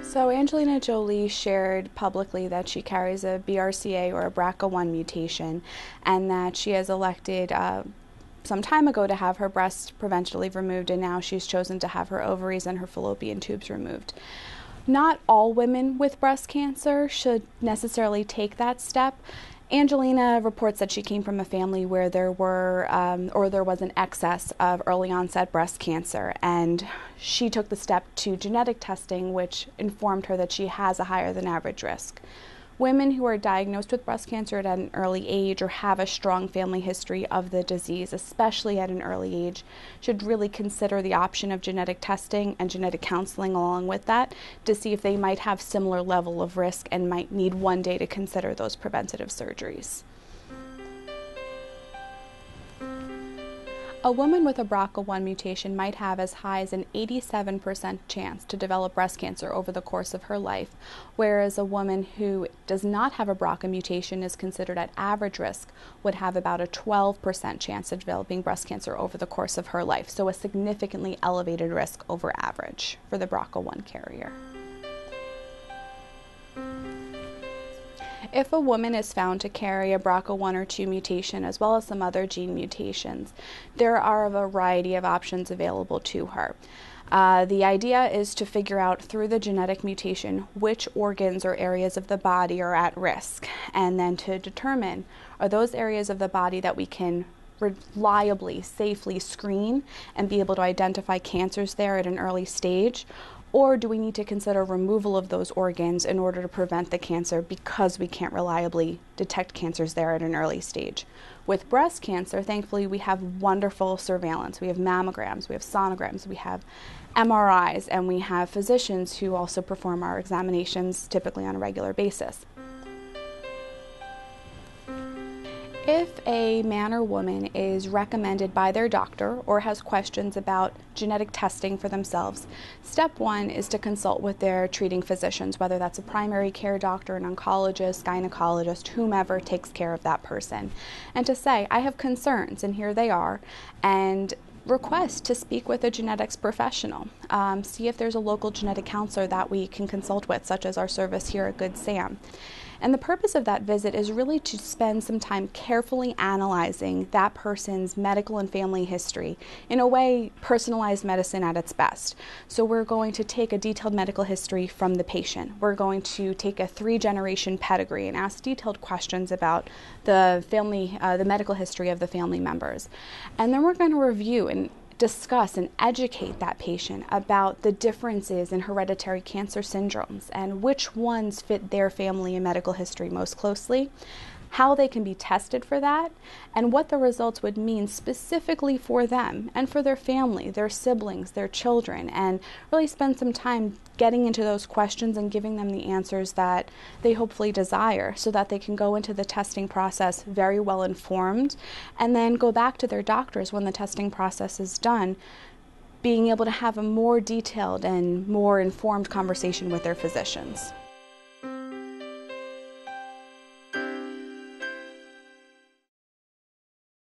So Angelina Jolie shared publicly that she carries a BRCA or a BRCA1 mutation, and that she has elected some time ago to have her breast preventatively removed, and now she's chosen to have her ovaries and her fallopian tubes removed. Not all women with breast cancer should necessarily take that step. Angelina reports that she came from a family where there was an excess of early onset breast cancer, and she took the step to genetic testing, which informed her that she has a higher than average risk. Women who are diagnosed with breast cancer at an early age or have a strong family history of the disease, especially at an early age, should really consider the option of genetic testing and genetic counseling along with that to see if they might have similar level of risk and might need one day to consider those preventative surgeries. A woman with a BRCA1 mutation might have as high as an 87% chance to develop breast cancer over the course of her life, whereas a woman who does not have a BRCA mutation is considered at average risk would have about a 12% chance of developing breast cancer over the course of her life, so a significantly elevated risk over average for the BRCA1 carrier. If a woman is found to carry a BRCA1 or 2 mutation as well as some other gene mutations, there are a variety of options available to her. The idea is to figure out through the genetic mutation which organs or areas of the body are at risk, and then to determine are those areas of the body that we can reliably, safely screen and be able to identify cancers there at an early stage, or do we need to consider removal of those organs in order to prevent the cancer because we can't reliably detect cancers there at an early stage? With breast cancer, thankfully, we have wonderful surveillance. We have mammograms, we have sonograms, we have MRIs, and we have physicians who also perform our examinations typically on a regular basis. If a man or woman is recommended by their doctor or has questions about genetic testing for themselves, step one is to consult with their treating physicians, whether that's a primary care doctor, an oncologist, gynecologist, whomever takes care of that person, and to say, I have concerns, and here they are, and request to speak with a genetics professional. See if there's a local genetic counselor that we can consult with, such as our service here at Good Sam. And the purpose of that visit is really to spend some time carefully analyzing that person's medical and family history, in a way, personalized medicine at its best. So we're going to take a detailed medical history from the patient. We're going to take a 3-generation pedigree and ask detailed questions about the medical history of the family members. And then we're going to review and discuss and educate that patient about the differences in hereditary cancer syndromes and which ones fit their family and medical history most closely, how they can be tested for that, and what the results would mean specifically for them and for their family, their siblings, their children, and really spend some time getting into those questions and giving them the answers that they hopefully desire so that they can go into the testing process very well informed and then go back to their doctors when the testing process is done, being able to have a more detailed and more informed conversation with their physicians.